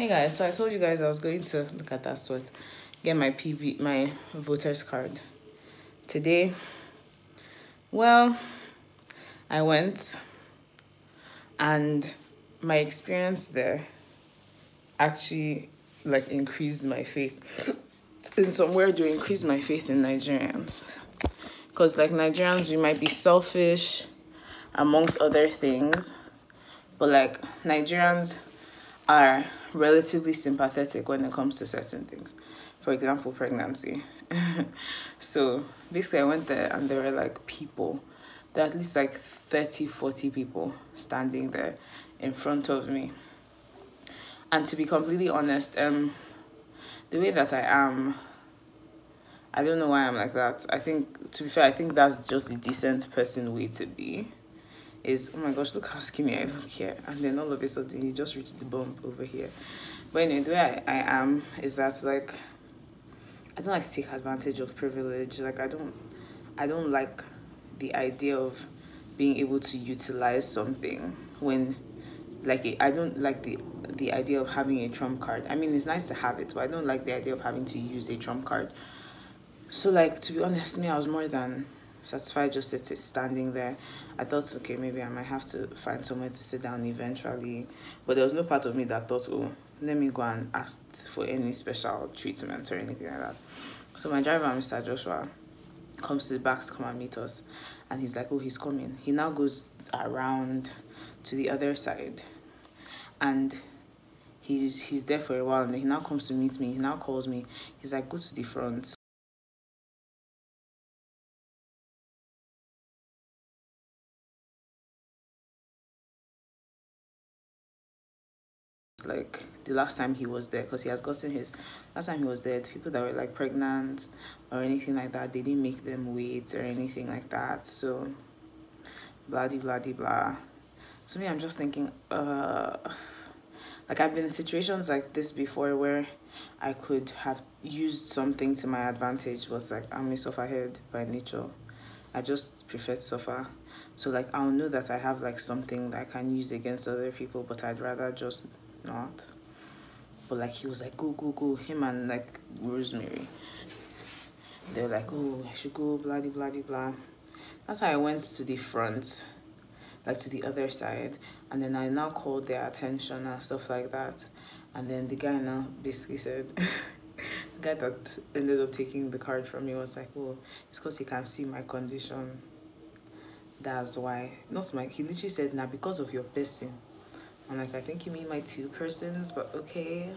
Hey guys, so I told you guys I was going to look at that sweat, get my voter's card. Today, well, I went and my experience there actually increased my faith. In some way, to increase my faith in Nigerians. Because Nigerians, we might be selfish amongst other things, but Nigerians are relatively sympathetic when it comes to certain things. For example, pregnancy. So basically I went there and there were people. There were at least 30, 40 people standing there in front of me. And to be completely honest, the way that I am, I don't know why I'm like that. I think, to be fair, I think that's just the decent person way to be. Is, oh my gosh, look how skinny I look here. And then all of a sudden, you just reach the bump over here. But anyway, the way I am is that, I don't like to take advantage of privilege. I don't like the idea of being able to utilize something when, I don't like the idea of having a trump card. I mean, it's nice to have it, but I don't like the idea of having to use a trump card. So, to be honest, I was more than satisfied just standing there. I thought, okay, maybe I might have to find somewhere to sit down eventually. But there was no part of me that thought, oh, let me go and ask for any special treatment or anything like that. So my driver, Mr. Joshua, comes to the back to come and meet us. And he's like, oh, he's coming. He now goes around to the other side. And he's there for a while. And then he now comes to meet me. He now calls me. He's like, go to the front. The last time he was there, because he has gotten his last time he was there, people that were pregnant or anything like that, they didn't make them wait or anything like that. So blah blah blah. So me, I'm just thinking, I've been in situations like this before where I could have used something to my advantage, but I'm a sufferhead by nature. I just prefer to suffer. So I'll know that I have something that I can use against other people, but I'd rather just not. But he was like, go, him and Rosemary, they were like, oh, I should go, blah blah blah. That's how I went to the front, to the other side, and then I now called their attention and stuff like that. And then the guy now basically said, the guy that ended up taking the card from me was like, oh, it's because he can see my condition, that's why. He literally said, now because of your person. I'm like, I think you mean my 2 persons, but okay.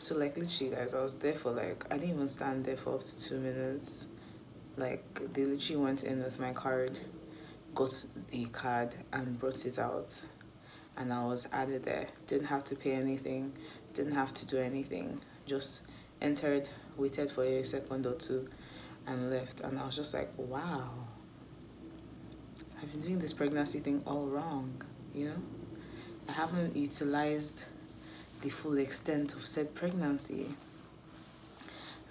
So literally, guys, I was there for I didn't even stand there for up to 2 minutes. They literally went in with my card, got the card and brought it out, and I was added there. Didn't have to pay anything, didn't have to do anything, just entered, waited for a second or two and left. And I was just like, wow, I've been doing this pregnancy thing all wrong, you know? I haven't utilized the full extent of said pregnancy.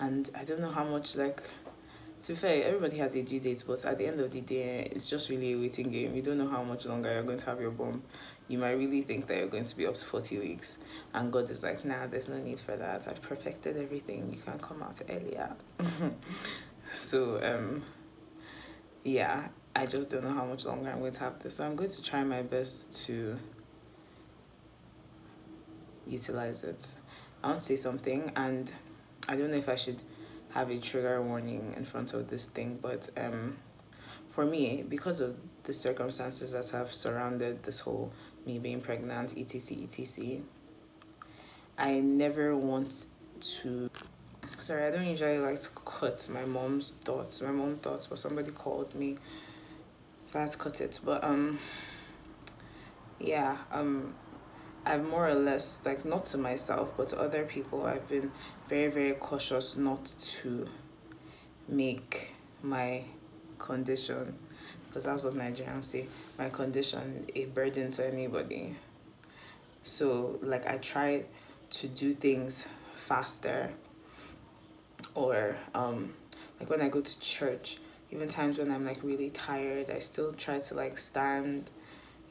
And I don't know how much, to be fair, everybody has a due date, but at the end of the day, it's just really a waiting game. You don't know how much longer you're going to have your bump. You might really think that you're going to be up to 40 weeks. And God is like, nah, there's no need for that. I've perfected everything. You can come out earlier. So, yeah, I just don't know how much longer I'm going to have this. So I'm going to try my best to utilize it. I want to say something, and I don't know if I should have a trigger warning in front of this thing, but for me, because of the circumstances that have surrounded this whole me being pregnant, etc, I never want to, sorry, I don't usually like to cut my mom's thoughts. My mom thoughts, but somebody called me, so I had to cut it. But yeah, I've more or less, not to myself, but to other people, I've been very, very cautious not to make my condition, because that's what Nigerians say, my condition a burden to anybody. So, I try to do things faster, or, when I go to church, even times when I'm, really tired, I still try to, stand,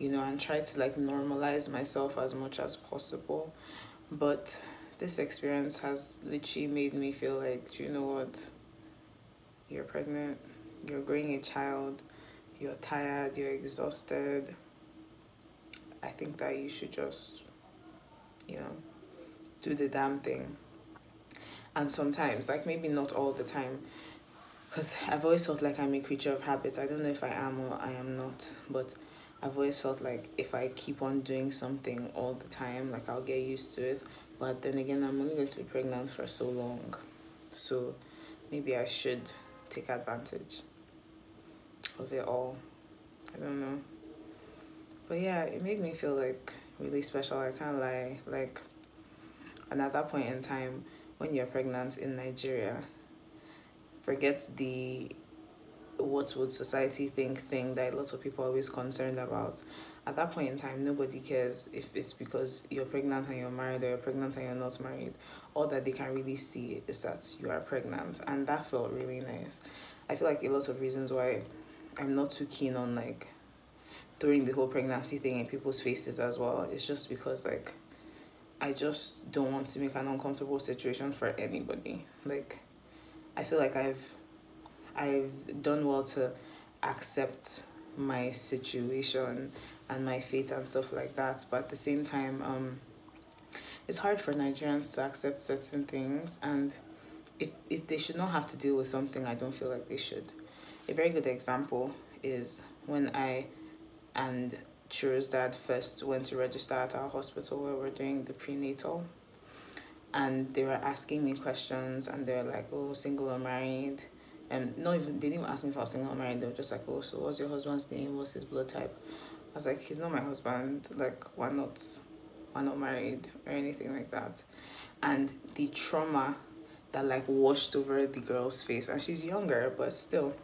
and try to normalize myself as much as possible. But this experience has literally made me feel like, do you know what? You're pregnant, you're growing a child, you're tired, you're exhausted. I think that you should just, you know, do the damn thing. And sometimes, like maybe not all the time, because I've always felt like I'm a creature of habits. I don't know if I am or I am not, but I've always felt like if I keep on doing something all the time, like I'll get used to it. But then again, I'm only going to be pregnant for so long. So maybe I should take advantage of it all. I don't know. But yeah, it made me feel like really special. I can't lie. Like, and at that point in time, when you're pregnant in Nigeria, forget the what would society think thing that lots of people are always concerned about. At that point in time, nobody cares if it's because you're pregnant and you're married or you're pregnant and you're not married. All that they can really see is that you are pregnant, and that felt really nice. I feel like a lot of reasons why I'm not too keen on like throwing the whole pregnancy thing in people's faces as well. It's just because like I just don't want to make an uncomfortable situation for anybody. Like I feel like I've done well to accept my situation and my fate and stuff like that, but at the same time it's hard for Nigerians to accept certain things, and if they should not have to deal with something, I don't feel like they should. A very good example is when I and Churu's dad first went to register at our hospital where we're doing the prenatal, and they were asking me questions, and they were like, oh, single or married, and not even, they didn't even ask me if I was single or married. They were just like, oh, so what's your husband's name, what's his blood type? I was like, he's not my husband, like why not married or anything like that. And the trauma that like washed over the girl's face, and she's younger, but still,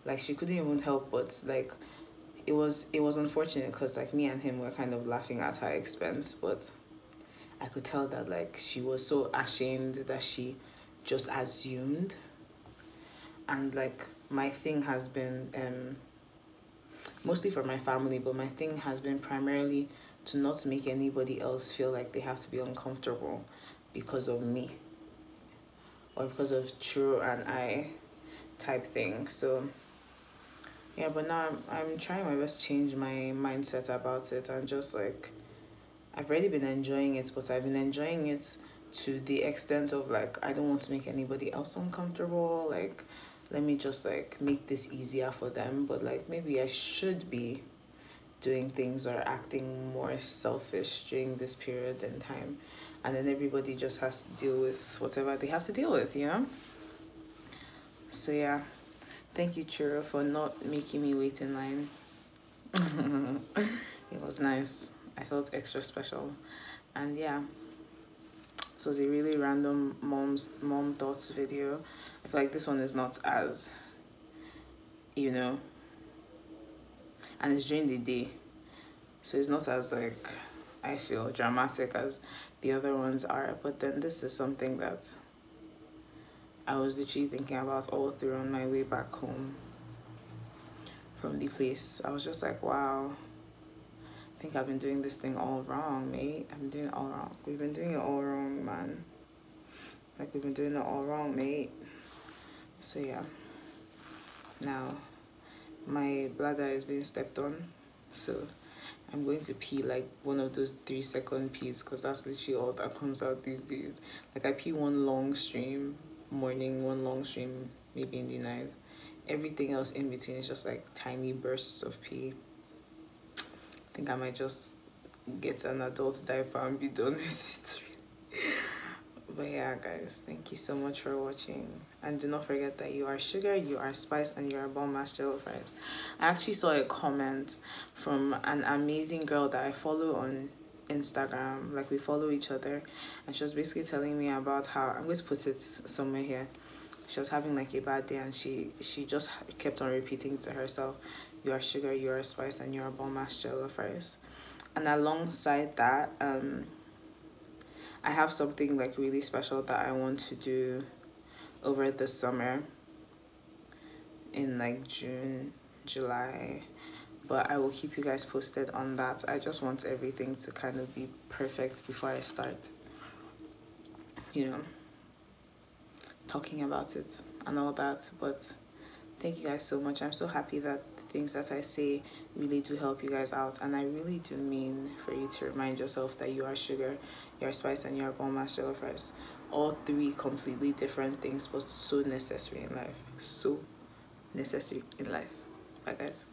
like she couldn't even help but like it was unfortunate because like me and him were kind of laughing at her expense, but I could tell that like she was so ashamed that she just assumed. And like my thing has been mostly for my family, but my thing has been primarily to not make anybody else feel like they have to be uncomfortable because of me or because of True and I type thing. So yeah, but now I'm trying my best to change my mindset about it, and just like I've already been enjoying it, but I've been enjoying it to the extent of like I don't want to make anybody else uncomfortable. Like let me just like make this easier for them, but like maybe I should be doing things or acting more selfish during this period in time, and then everybody just has to deal with whatever they have to deal with, you know. So yeah, thank you, Churro, for not making me wait in line. It was nice. I felt extra special. And yeah, it was a really random mom thoughts video. I feel like this one is not as, you know, and it's during the day, so it's not as like I feel dramatic as the other ones are. But then this is something that I was literally thinking about all through on my way back home from the place. I was just like, wow, I think I've been doing this thing all wrong, mate. I've been doing it all wrong. We've been doing it all wrong, man. Like, we've been doing it all wrong, mate. So, yeah. Now, my bladder is being stepped on. So, I'm going to pee, like, one of those 3-second pees, because that's literally all that comes out these days. Like, I pee one long stream morning, one long stream maybe in the night. Everything else in between is just, like, tiny bursts of pee. I think I might just get an adult diaper and be done with it. But yeah, guys, thank you so much for watching, and do not forget that you are sugar, you are spice, and you are bomb mashed jello fries. I actually saw a comment from an amazing girl that I follow on Instagram. Like, we follow each other, and she was basically telling me about how, I'm going to put it somewhere here, she was having like a bad day, and she just kept on repeating to herself, you are sugar, you are spice, and you are bomb mashed jello fries. And alongside that, I have something like really special that I want to do over the summer in like June, July. but I will keep you guys posted on that. I just want everything to kind of be perfect before I start, you know, talking about it and all that. But thank you guys so much. I'm so happy that the things that I say really do help you guys out, and I really do mean for you to remind yourself that you are sugar, you are spice, and you are bomb mash jollof rice. All three completely different things, but so necessary in life. So necessary in life. Bye guys.